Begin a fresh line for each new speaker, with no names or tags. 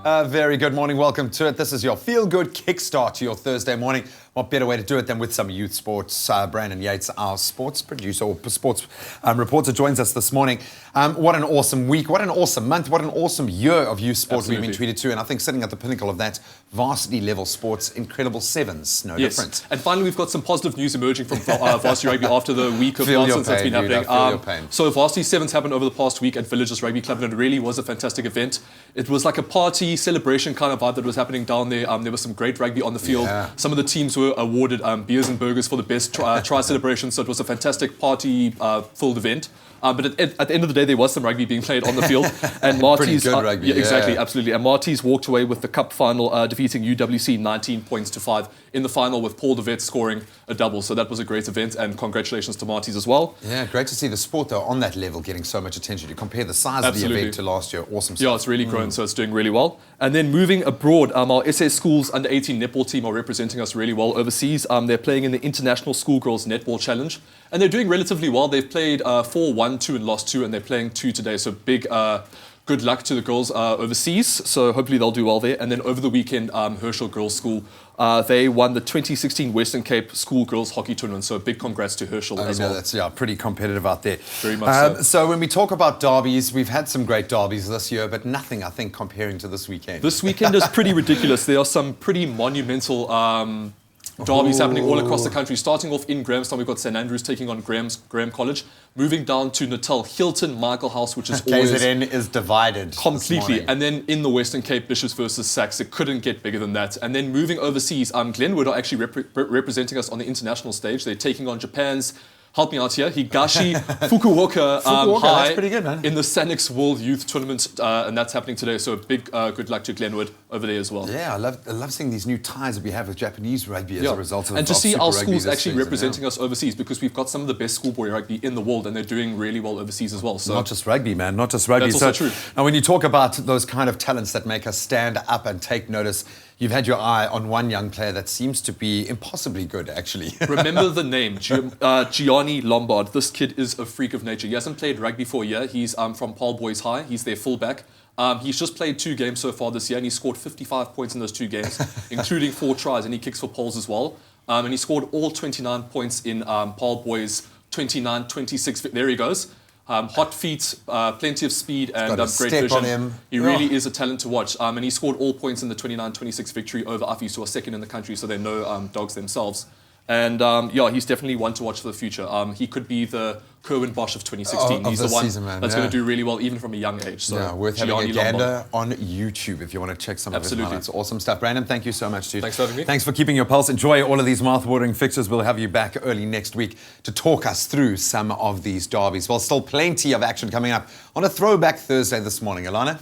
Very good morning. Welcome to it. This is your feel-good kickstart to your Thursday morning. What better way to do it than with some youth sports? Brandon Yates, our sports producer or sports reporter, joins us this morning. What an awesome week. What an awesome month. What an awesome year of youth sport we've been treated to. And I think sitting at the pinnacle of that, varsity level sports, incredible sevens. No different.
And finally, we've got some positive news emerging from varsity rugby after the week of
Feel
nonsense that's been
dude,
happening. So varsity sevens happened over the past week at Villages Rugby Club, and it really was a fantastic event. It was like a party celebration kind of vibe that was happening down there. There was some great rugby on the field.
Yeah.
Some of the teams were awarded beers and burgers for the best try celebration. So it was a fantastic party-filled event. But at the end of the day, there was some rugby being played on the field. And Marty's,
pretty good rugby.
Yeah, exactly, absolutely. And Marty's walked away with the cup final, defeating UWC 19 points to 5 in the final, with Paul DeVet scoring a double. So that was a great event, and congratulations to Marty's as well.
Yeah, great to see the sport, though, on that level getting so much attention. You compare the size of the event to last year. Awesome stuff.
Yeah, it's really grown, so it's doing really well. And then moving abroad, our SS Schools under-18 netball team are representing us really well overseas. They're playing in the International Schoolgirls Netball Challenge, and they're doing relatively well. They've played 4, 1, 2 and lost 2, and they're playing 2 today. So big good luck to the girls overseas. So hopefully they'll do well there. And then over the weekend, Herschel Girls School, they won the 2016 Western Cape School Girls Hockey Tournament. So a big congrats to Herschel as well.
That's pretty competitive out there.
Very much so.
So when we talk about derbies, we've had some great derbies this year, but nothing, I think, comparing to this weekend.
This weekend is pretty ridiculous. There are some pretty monumental derbies happening all across the country. Starting off in Grahamstown, we've got St Andrews taking on Graham College. Moving down to Natal, Hilton Michael House, which is always
KZN is divided
completely. And then in the Western Cape, Bishops versus Sax. It couldn't get bigger than that. And then moving overseas, Glenwood are actually representing us on the international stage. They're taking on Japan's, help me out here, Higashi Fukuoka High,
that's pretty good, man.
in the Sanix World Youth Tournament, and that's happening today. So a big good luck to Glenwood over there as well.
Yeah, I love seeing these new ties that we have with Japanese rugby as a result of
and to see
Super
our
Rugby
schools
this
actually
season,
representing us overseas, because we've got some of the best schoolboy rugby in the world, and they're doing really well overseas as well. So
not just rugby, man, not just rugby.
That's also true.
And when you talk about those kind of talents that make us stand up and take notice, you've had your eye on one young player that seems to be impossibly good, actually.
Remember the name, Gianni Lombard. This kid is a freak of nature. He hasn't played rugby for a year. He's from Paul Boys High. He's their fullback. He's just played 2 games so far this year, and he scored 55 points in those 2 games, including 4 tries, and he kicks for Poles as well. And he scored all 29 points in Paul Boys 29-26. There he goes. Hot feet, plenty of speed, and great vision. He really is a talent to watch. And he scored all points in the 29-26 victory over Affis, who are second in the country, so they're no dogs themselves. And he's definitely one to watch for the future. He could be the Kerwin Bosch of 2016. He's the one that's going to do really well, even from a young age. So
worth having a gander on YouTube if you want to check some of his highlights. Awesome stuff. Brandon, thank you so much, dude.
Thanks for having me.
Thanks for keeping your pulse. Enjoy all of these mouth-watering fixtures. We'll have you back early next week to talk us through some of these derbies. Well, still plenty of action coming up on a Throwback Thursday this morning. Alana?